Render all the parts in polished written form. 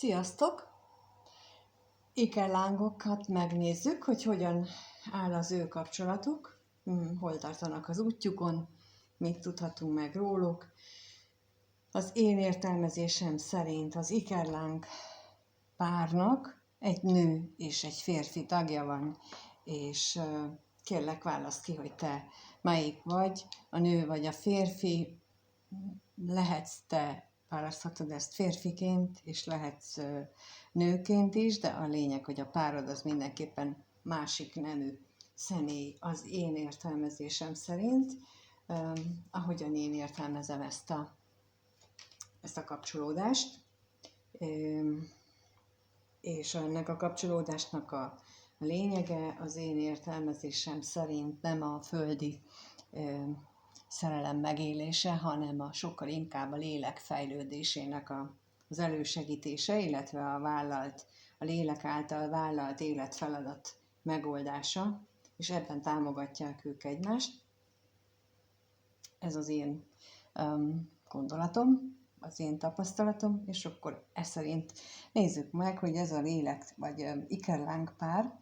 Sziasztok! Ikerlángokat megnézzük, hogy hogyan áll az ő kapcsolatuk, hol tartanak az útjukon, mit tudhatunk meg róluk. Az én értelmezésem szerint az ikerláng párnak egy nő és egy férfi tagja van, és kérlek válaszd ki, hogy te melyik vagy, a nő vagy a férfi. Lehetsz te, választhatod ezt férfiként, és lehetsz nőként is, de a lényeg, hogy a párod az mindenképpen másik nemű személy az én értelmezésem szerint, ahogyan én értelmezem ezt a kapcsolódást. És ennek a kapcsolódásnak a lényege az én értelmezésem szerint nem a földi szerelem megélése, hanem sokkal inkább a lélek fejlődésének az elősegítése, illetve a lélek által vállalt életfeladat megoldása, és ebben támogatják ők egymást. Ez az én gondolatom, az én tapasztalatom, és akkor ez szerint nézzük meg, hogy ez a lélek, vagy ikerláng pár,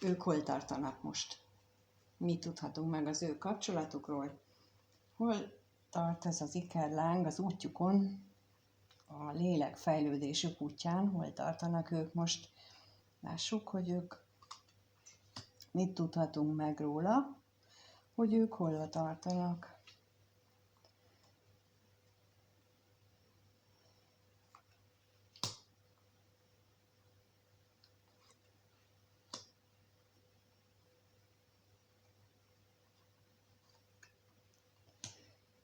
ők hol tartanak most. Mi tudhatunk meg az ő kapcsolatukról? Hol tart ez az ikerláng az útjukon, a lélek fejlődésük útján, hol tartanak ők most? Lássuk, hogy ők mit tudhatunk meg róla, hogy ők hol tartanak.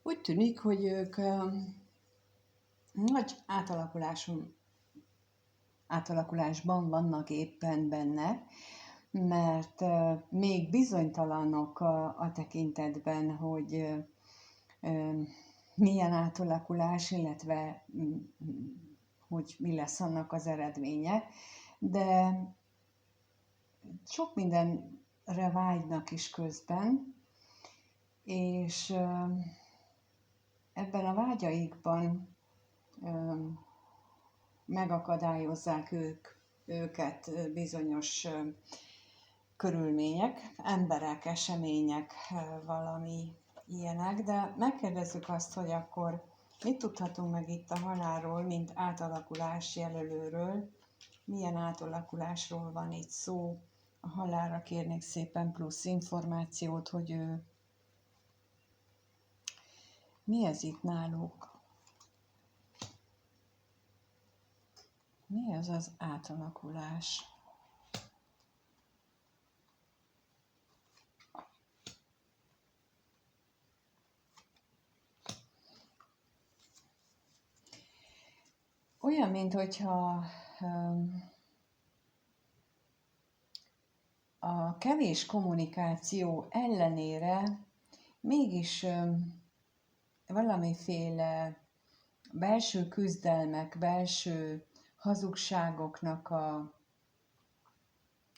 Úgy tűnik, hogy ők nagy átalakulásban vannak éppen benne, mert még bizonytalanok a tekintetben, hogy milyen átalakulás, illetve hogy mi lesz annak az eredménye, de sok mindenre vágynak is közben, és ebben a vágyaikban megakadályozzák őket bizonyos körülmények, emberek, események, valami ilyenek, de megkérdezzük azt, hogy akkor mit tudhatunk meg itt a halálról, mint átalakulás jelölőről, milyen átalakulásról van itt szó. A halálra kérnék szépen plusz információt, hogy mi ez itt náluk? Mi ez az átalakulás? Olyan, minthogyha a kevés kommunikáció ellenére mégis valamiféle belső küzdelmek, belső hazugságoknak a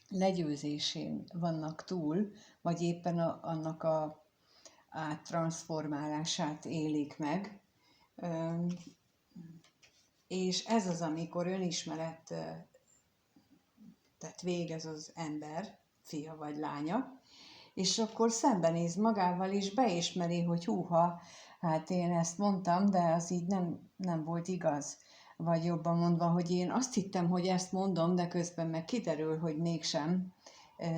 legyőzésén vannak túl, vagy éppen annak a áttranszformálását élik meg. És ez az, amikor önismeretet végez az ember, fia vagy lánya, és akkor szembenéz magával, és beismeri, hogy húha, hát én ezt mondtam, de az így nem volt igaz. Vagy jobban mondva, hogy én azt hittem, hogy ezt mondom, de közben meg kiderül, hogy mégsem.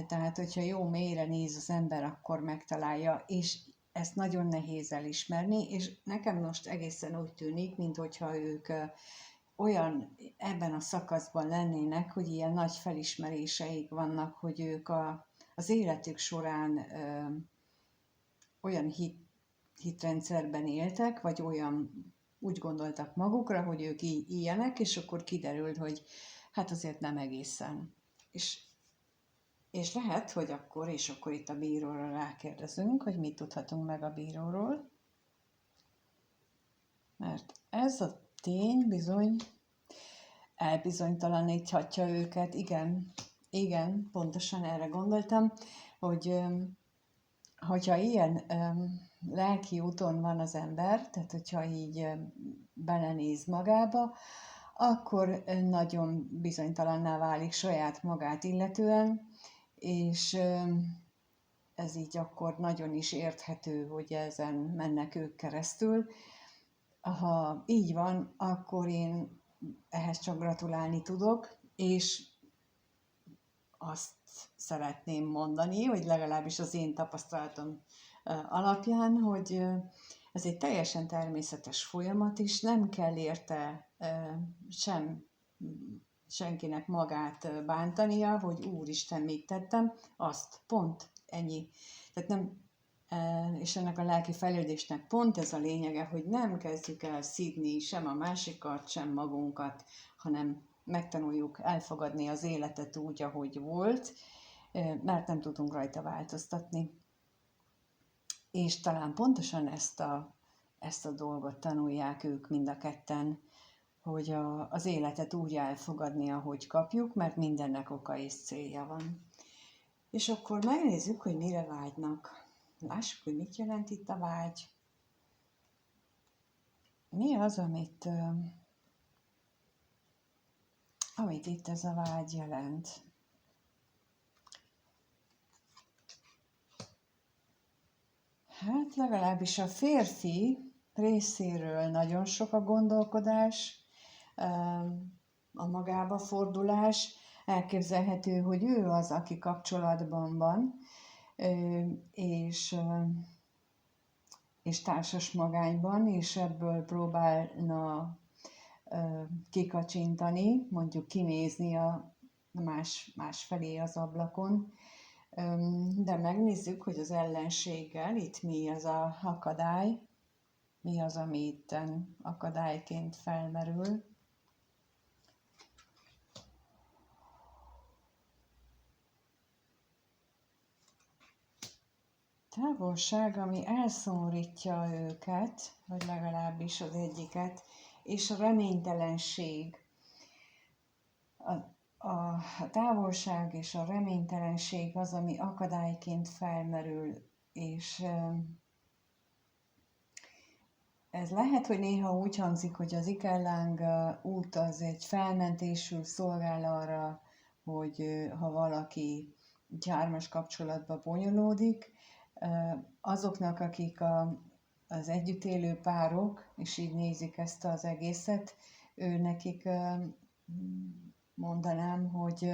Tehát, hogyha jó mélyre néz az ember, akkor megtalálja, és ezt nagyon nehéz elismerni, és nekem most egészen úgy tűnik, minthogyha ők olyan ebben a szakaszban lennének, hogy ilyen nagy felismeréseik vannak, hogy ők az életük során olyan hitrendszerben éltek, vagy olyan úgy gondoltak magukra, hogy ők ilyenek, és akkor kiderült, hogy hát azért nem egészen. És lehet, hogy akkor itt a bíróra rákérdezünk, hogy mit tudhatunk meg a bíróról. Mert ez a tény bizony elbizonytalaníthatja őket. Igen, pontosan erre gondoltam, hogy hogyha ilyen lelki úton van az ember, tehát hogyha így belenéz magába, akkor nagyon bizonytalanná válik saját magát illetően, és ez így akkor nagyon is érthető, hogy ezen mennek ők keresztül. Ha így van, akkor én ehhez csak gratulálni tudok, és azt szeretném mondani, hogy legalábbis az én tapasztalatom alapján, hogy ez egy teljesen természetes folyamat, és nem kell érte senkinek magát bántania, hogy úristen, mit tettem, azt, pont, ennyi. Tehát nem, és ennek a lelki fejlődésnek pont ez a lényege, hogy nem kezdjük el szídni sem a másikat, sem magunkat, hanem megtanuljuk elfogadni az életet úgy, ahogy volt, mert nem tudunk rajta változtatni. És talán pontosan ezt a dolgot tanulják ők mind a ketten, hogy az életet úgy elfogadni, ahogy kapjuk, mert mindennek oka és célja van. És akkor megnézzük, hogy mire vágynak. Lássuk, hogy mit jelent itt a vágy. Mi az, amit itt ez a vágy jelent? Hát legalábbis a férfi részéről nagyon sok a gondolkodás, a magába fordulás. Elképzelhető, hogy ő az, aki kapcsolatban van, és társas magányban, és ebből próbálna kikacsintani, mondjuk kinézni a más felé az ablakon. De megnézzük, hogy az ellenséggel itt mi az a akadály, mi az, ami itten akadályként felmerül. Távolság, ami elszomorítja őket, vagy legalábbis az egyiket, és a reménytelenség. A távolság és a reménytelenség az, ami akadályként felmerül, és ez lehet, hogy néha úgy hangzik, hogy az Ikelláng út az egy felmentésül szolgál arra, hogy ha valaki hármas kapcsolatba bonyolódik, azoknak, akik az együtt élő párok, és így nézik ezt az egészet, nekik mondanám, hogy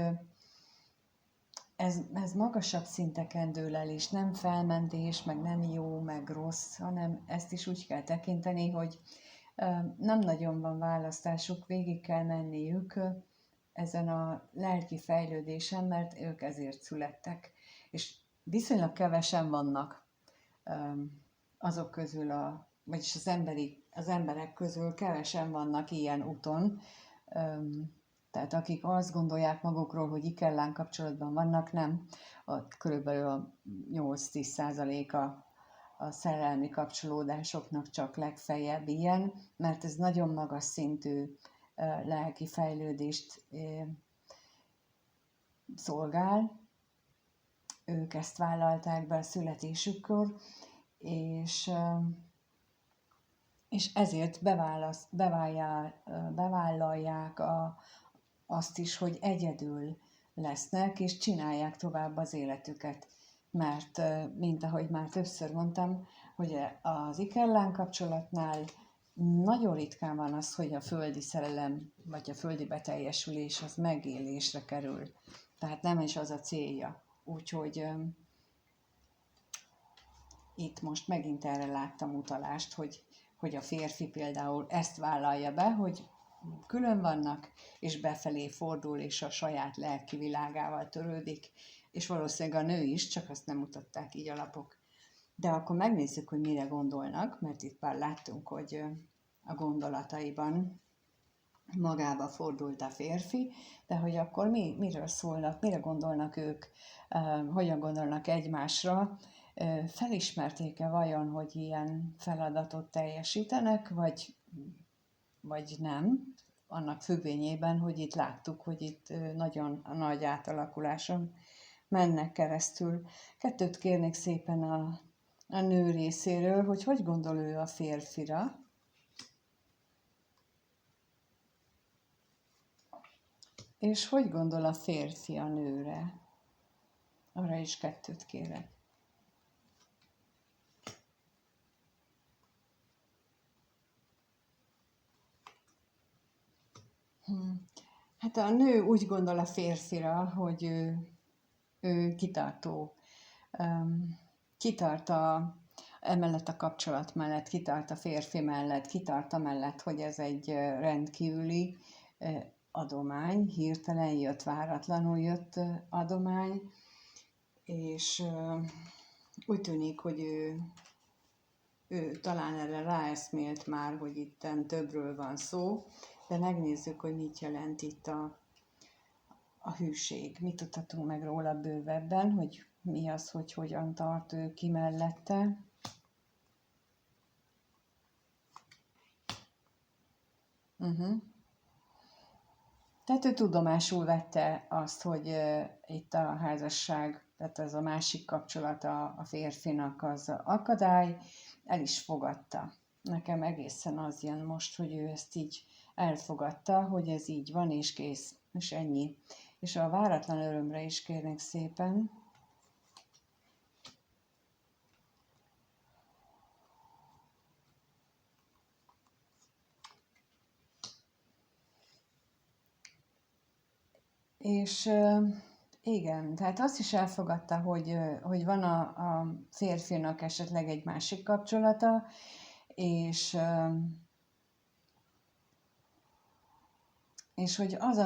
ez magasabb szinteken dől el, és nem felmentés, meg nem jó, meg rossz, hanem ezt is úgy kell tekinteni, hogy nem nagyon van választásuk, végig kell menniük ezen a lelki fejlődésen, mert ők ezért születtek. És viszonylag kevesen vannak azok közül, vagyis az emberek közül kevesen vannak ilyen úton, tehát akik azt gondolják magukról, hogy Ikellán kapcsolatban vannak, nem. Körülbelül a 8-10% a szerelmi kapcsolódásoknak csak legfeljebb ilyen, mert ez nagyon magas szintű lelki fejlődést szolgál. Ők ezt vállalták be a születésükkor, és ezért bevállalják azt is, hogy egyedül lesznek, és csinálják tovább az életüket. Mert, mint ahogy már többször mondtam, hogy az Ikellán kapcsolatnál nagyon ritkán van az, hogy a földi szerelem, vagy a földi beteljesülés az megélésre kerül. Tehát nem is az a célja. Úgyhogy itt most megint erre láttam utalást, hogy a férfi például ezt vállalja be, hogy külön vannak, és befelé fordul, és a saját lelki világával törődik, és valószínűleg a nő is, csak azt nem mutatták így a lapok. De akkor megnézzük, hogy mire gondolnak, mert itt már láttunk, hogy a gondolataiban magába fordult a férfi, de hogy akkor miről szólnak, mire gondolnak ők, hogyan gondolnak egymásra, felismerték-e vajon, hogy ilyen feladatot teljesítenek, vagy nem, annak függvényében, hogy itt láttuk, hogy itt nagyon nagy átalakuláson mennek keresztül. Kettőt kérnék szépen a nő részéről, hogy gondol ő a férfira, és hogy gondol a férfi a nőre. Arra is kettőt kérek. Hát a nő úgy gondol a férfira, hogy ő kitartó, kitart emellett a kapcsolat mellett, kitart a férfi mellett, kitart amellett, hogy ez egy rendkívüli adomány, hirtelen jött, váratlanul jött adomány, és úgy tűnik, hogy ő talán erre ráeszmélt már, hogy itten többről van szó, de megnézzük, hogy mit jelent itt a hűség. Mit tudhatunk meg róla bővebben, hogy mi az, hogy hogyan tart ő ki mellette. Tehát ő tudomásul vette azt, hogy itt a házasság, tehát ez a másik kapcsolata a férfinak az akadály, el is fogadta. Nekem egészen az jön most, hogy ő ezt így elfogadta, hogy ez így van, és kész, és ennyi. És a váratlan örömre is kérnek szépen. És igen, tehát azt is elfogadta, hogy van a férfinak esetleg egy másik kapcsolata, és hogy az,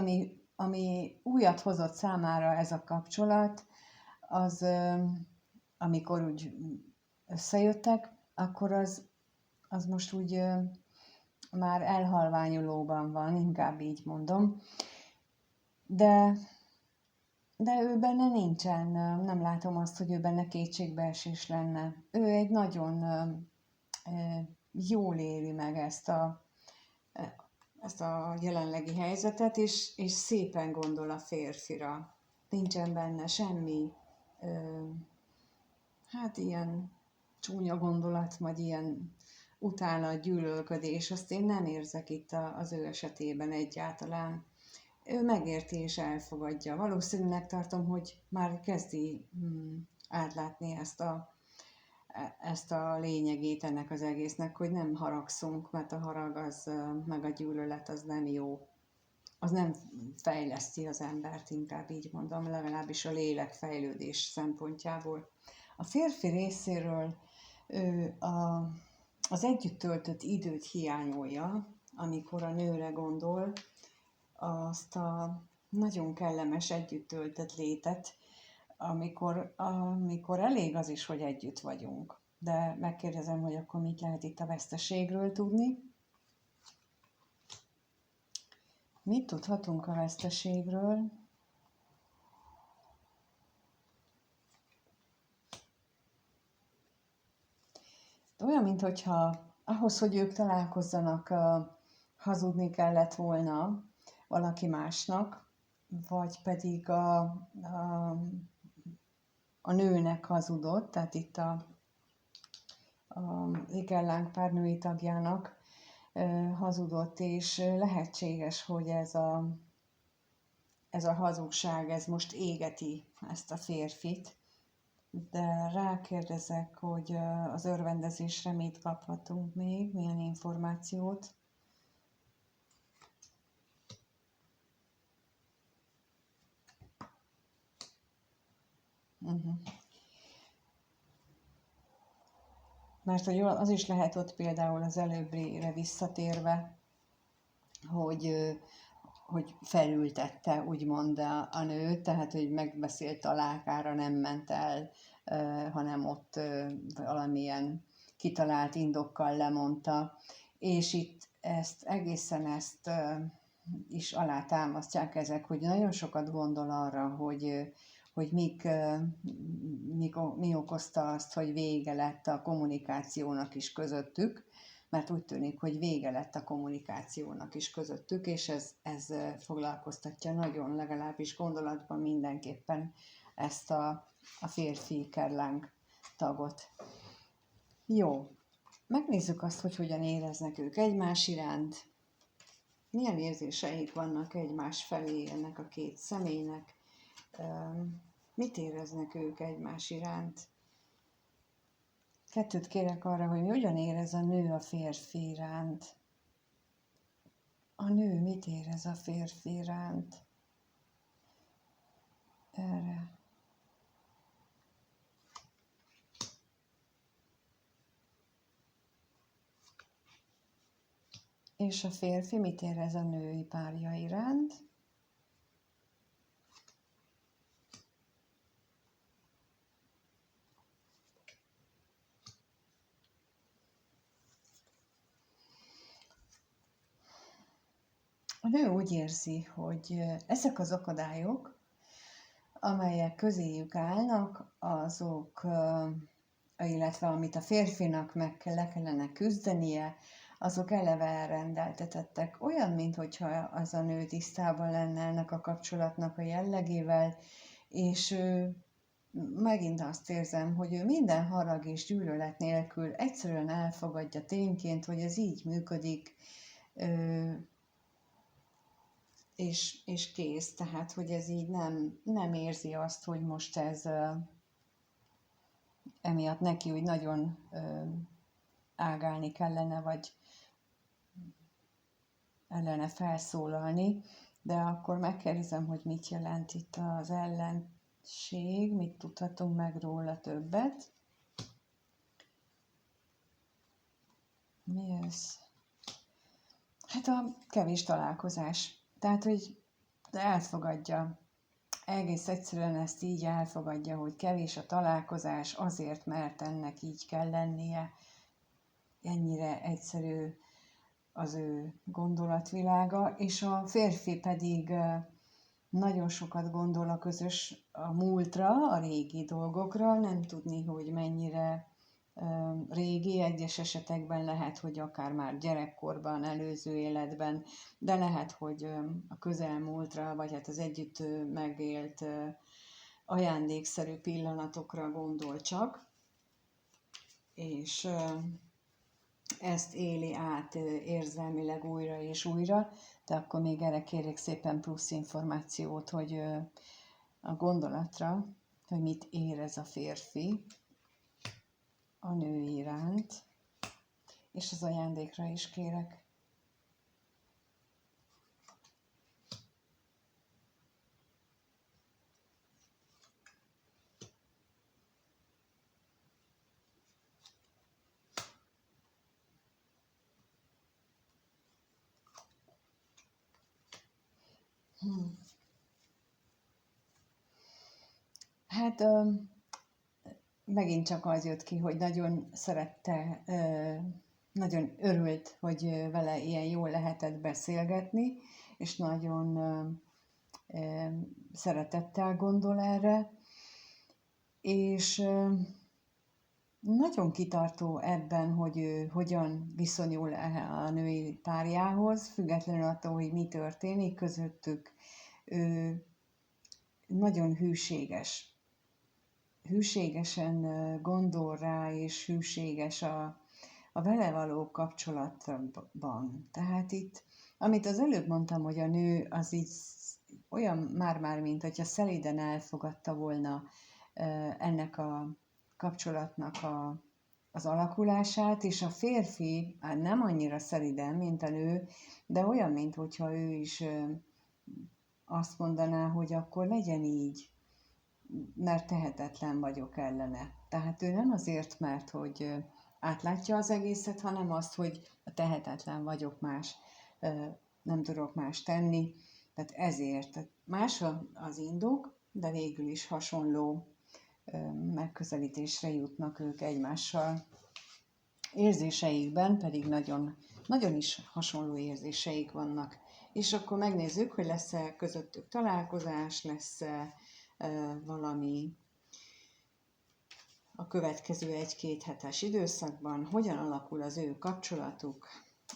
ami újat hozott számára ez a kapcsolat, az, amikor úgy összejöttek, akkor az most úgy már elhalványulóban van, inkább így mondom. De ő benne nincsen, nem látom azt, hogy ő benne kétségbeesés lenne. Ő egy nagyon jól éli meg ezt a jelenlegi helyzetet, és szépen gondol a férfira. Nincsen benne semmi, hát ilyen csúnya gondolat, vagy ilyen utálat, gyűlölködés, azt én nem érzek itt az ő esetében egyáltalán. Ő megérti és elfogadja. Valószínűleg tartom, hogy már kezdi átlátni ezt a lényegét ennek az egésznek, hogy nem haragszunk, mert a harag meg a gyűlölet az nem jó. Az nem fejleszti az embert, inkább így mondom, legalábbis a lélek fejlődés szempontjából. A férfi részéről ő az együtt töltött időt hiányolja, amikor a nőre gondol, azt a nagyon kellemes együtt töltött létet, amikor elég az is, hogy együtt vagyunk. De megkérdezem, hogy akkor mit lehet itt a veszteségről tudni? Mit tudhatunk a veszteségről? Olyan, mintha ahhoz, hogy ők találkozzanak, hazudni kellett volna valaki másnak, vagy pedig a nőnek hazudott, tehát itt a ékellánk pár női tagjának hazudott, és lehetséges, hogy ez a hazugság, ez most égeti ezt a férfit, de rákérdezek, hogy az örvendezésre mit kaphatunk még, milyen információt. Mert hogy az is lehet ott például az előbbire visszatérve, hogy felültette úgymond a nőt, tehát hogy megbeszélt találkára nem ment el, hanem ott valamilyen kitalált indokkal lemondta, és itt ezt is alátámasztják ezek, hogy nagyon sokat gondol arra, hogy mi okozta azt, hogy vége lett a kommunikációnak is közöttük, mert úgy tűnik, hogy vége lett a kommunikációnak is közöttük, és ez foglalkoztatja nagyon, legalábbis gondolatban mindenképpen ezt a férfi kerlánk tagot. Jó, megnézzük azt, hogy hogyan éreznek ők egymás iránt, milyen érzéseik vannak egymás felé ennek a két személynek, mit éreznek ők egymás iránt. 2 kérek arra, hogy hogyan érez a nő a férfi iránt. A nő mit érez a férfi iránt? Erre. És a férfi mit érez a női párja iránt? A nő úgy érzi, hogy ezek az akadályok, amelyek közéjük állnak, azok, illetve amit a férfinak le kellene küzdenie, azok eleve elrendeltetettek. Olyan, mintha az a nő tisztában lenne ennek a kapcsolatnak a jellegével, és megint azt érzem, hogy ő minden harag és gyűlölet nélkül egyszerűen elfogadja tényként, hogy ez így működik, és kész. Tehát, hogy ez így nem érzi azt, hogy most ez emiatt neki úgy nagyon ágálni kellene, vagy ellene felszólalni, de akkor megkérdezem, hogy mit jelent itt az ellenség, mit tudhatunk meg róla többet. Mi ez? Hát a kevés találkozás. Tehát, hogy elfogadja, egész egyszerűen ezt így elfogadja, hogy kevés a találkozás azért, mert ennek így kell lennie. Ennyire egyszerű az ő gondolatvilága, és a férfi pedig nagyon sokat gondol a múltra, a régi dolgokra, nem tudni, hogy mennyire régi, egyes esetekben lehet, hogy akár már gyerekkorban, előző életben, de lehet, hogy a közelmúltra, vagy hát az együtt megélt ajándékszerű pillanatokra gondol csak, és ezt éli át érzelmileg újra és újra, de akkor még erre kérek szépen plusz információt, hogy a gondolatra, hogy mit érez a férfi a nő iránt, és az ajándékra is kérek. Hát megint csak az jött ki, hogy nagyon szerette, nagyon örült, hogy vele ilyen jól lehetett beszélgetni, és nagyon szeretettel gondol erre, és nagyon kitartó ebben, hogy ő hogyan viszonyul a női párjához, függetlenül attól, hogy mi történik közöttük. Ő nagyon hűséges. Hűségesen gondol rá, és hűséges a vele való kapcsolatban. Tehát itt, amit az előbb mondtam, hogy a nő az így olyan már mint hogyha szelíden elfogadta volna ennek a kapcsolatnak az alakulását, és a férfi nem annyira szelíden, mint a nő, de olyan, mintha ő is azt mondaná, hogy akkor legyen így, mert tehetetlen vagyok ellene. Tehát ő nem azért, mert hogy átlátja az egészet, hanem azt, hogy tehetetlen vagyok nem tudok más tenni. Tehát ezért. Tehát más az indok, de végül is hasonló megközelítésre jutnak ők egymással. Érzéseikben pedig nagyon, nagyon is hasonló érzéseik vannak. És akkor megnézzük, hogy lesz-e közöttük találkozás, lesz-e valami a következő 1-2 hetes időszakban, hogyan alakul az ő kapcsolatuk,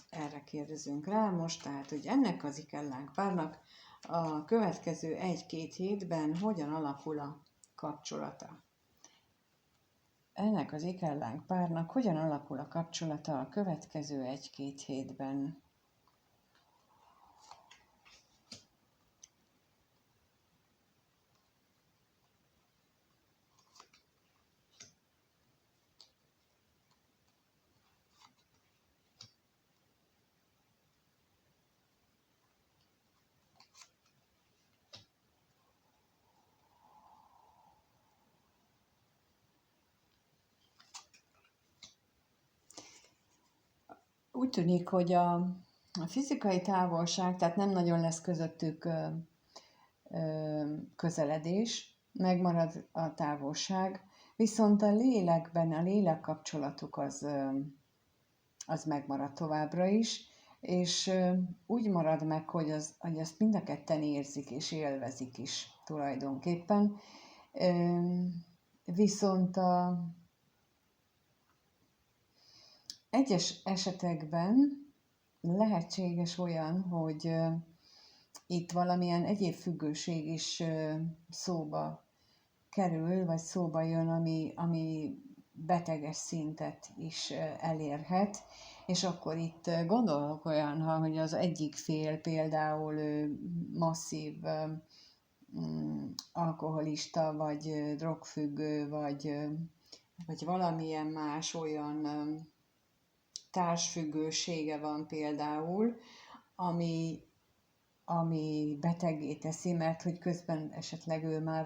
erre kérdezünk rá most, tehát, hogy ennek az ikellánk párnak a következő 1-2 hétben hogyan alakul a kapcsolata. Ennek az ikellánk párnak hogyan alakul a kapcsolata a következő 1-2 hétben? Úgy tűnik, hogy a fizikai távolság, tehát nem nagyon lesz közöttük közeledés, megmarad a távolság, viszont a lélekben, a lélek kapcsolatuk az megmarad továbbra is, és úgy marad meg, hogy azt mind a ketten érzik és élvezik is tulajdonképpen. Viszont egyes esetekben lehetséges olyan, hogy itt valamilyen egyéb függőség is szóba kerül, vagy szóba jön, ami beteges szintet is elérhet, és akkor itt gondolok olyan, hogy az egyik fél például masszív alkoholista, vagy drogfüggő, vagy valamilyen más olyan társfüggősége van például, ami beteggé teszi, mert hogy közben esetleg ő már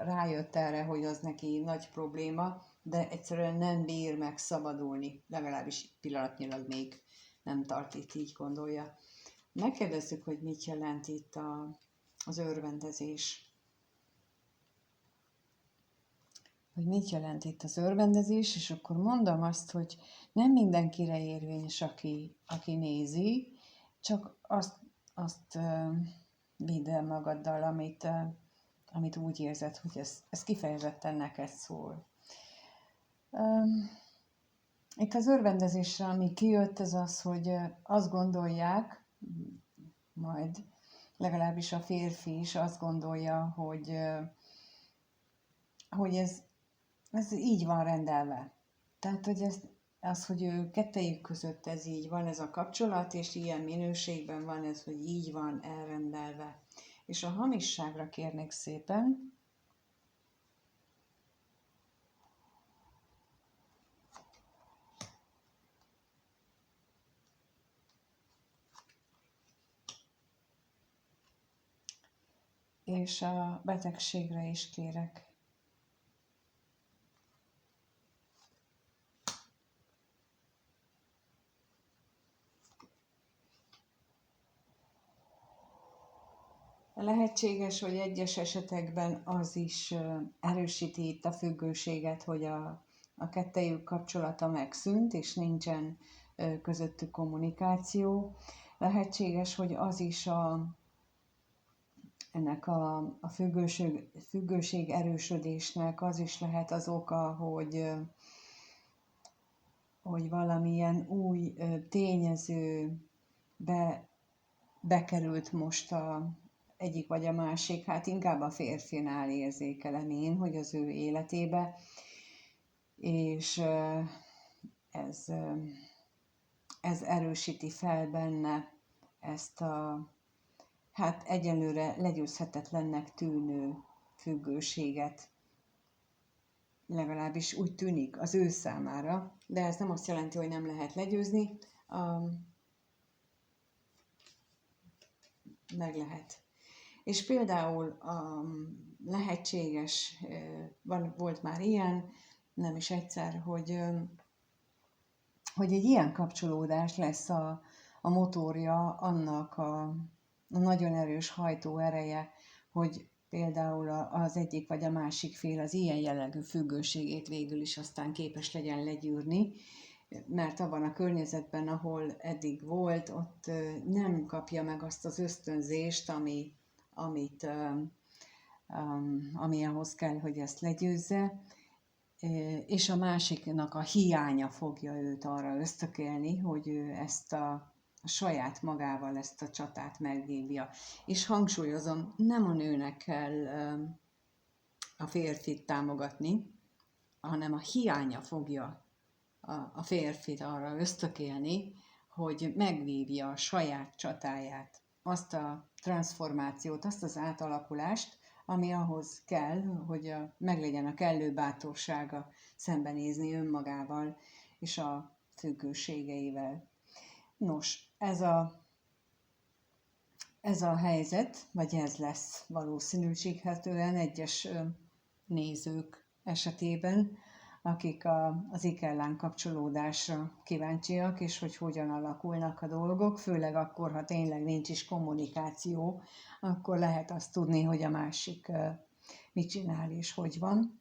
rájött erre, hogy az neki nagy probléma, de egyszerűen nem bír megszabadulni, legalábbis pillanatnyilag még nem tart itt, így gondolja. Megkérdezzük, hogy mit jelent itt az örvendezés. Hogy mit jelent itt az örvendezés, és akkor mondom azt, hogy nem mindenkire érvényes, aki nézi, csak azt vidd el magaddal, amit úgy érzed, hogy ez kifejezetten neked szól. Itt az örvendezésre, ami kijött, ez az, hogy azt gondolják, majd legalábbis a férfi is azt gondolja, hogy ez így van rendelve. Tehát, hogy hogy ő kettejük között ez így van, ez a kapcsolat, és ilyen minőségben van ez, hogy így van elrendelve. És a hamisságra kérnék szépen. És a betegségre is kérek. Lehetséges, hogy egyes esetekben az is erősíti itt a függőséget, hogy a kettejük kapcsolata megszűnt, és nincsen közöttük kommunikáció. Lehetséges, hogy az is ennek a függőség erősödésnek az is lehet az oka, hogy valamilyen új tényező bekerült most egyik vagy a másik, hát inkább a férfinál érzékelem én, hogy az ő életébe, és ez erősíti fel benne ezt hát egyelőre legyőzhetetlennek tűnő függőséget. Legalábbis úgy tűnik az ő számára, de ez nem azt jelenti, hogy nem lehet legyőzni, meg lehet. És például lehetséges, volt már ilyen, nem is egyszer, hogy egy ilyen kapcsolódás lesz a motorja annak a nagyon erős hajtóereje, hogy például az egyik vagy a másik fél az ilyen jellegű függőségét végül is aztán képes legyen legyűrni, mert abban a környezetben, ahol eddig volt, ott nem kapja meg azt az ösztönzést, ami ahhoz kell, hogy ezt legyőzze, és a másiknak a hiánya fogja őt arra ösztökélni, hogy ő ezt a saját magával ezt a csatát megvívja. És hangsúlyozom, nem a nőnek kell a férfit támogatni, hanem a hiánya fogja a férfit arra ösztökélni, hogy megvívja a saját csatáját, azt a transformációt, azt az átalakulást, ami ahhoz kell, hogy meglegyen a kellő bátorsága szembenézni önmagával és a függőségeivel. Nos, ez a helyzet, vagy ez lesz valószínűsíthetően egyes nézők esetében, akik az ikellán kapcsolódásra kíváncsiak, és hogy hogyan alakulnak a dolgok, főleg akkor, ha tényleg nincs is kommunikáció, akkor lehet azt tudni, hogy a másik mit csinál és hogy van.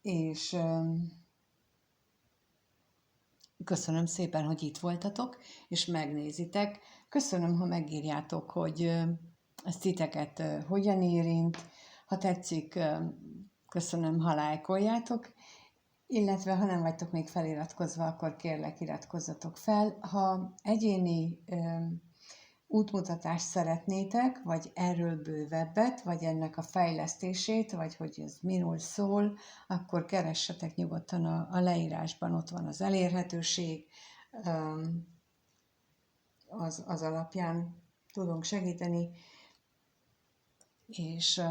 És köszönöm szépen, hogy itt voltatok, és megnézitek. Köszönöm, ha megírjátok, hogy ez titeket hogyan érint. Ha tetszik, köszönöm, ha lájkoljátok, illetve ha nem vagytok még feliratkozva, akkor kérlek, iratkozzatok fel. Ha egyéni útmutatást szeretnétek, vagy erről bővebbet, vagy ennek a fejlesztését, vagy hogy ez miről szól, akkor keressetek nyugodtan a leírásban, ott van az elérhetőség, az alapján tudunk segíteni, és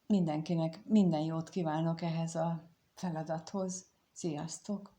mindenkinek minden jót kívánok ehhez a feladathoz. Sziasztok!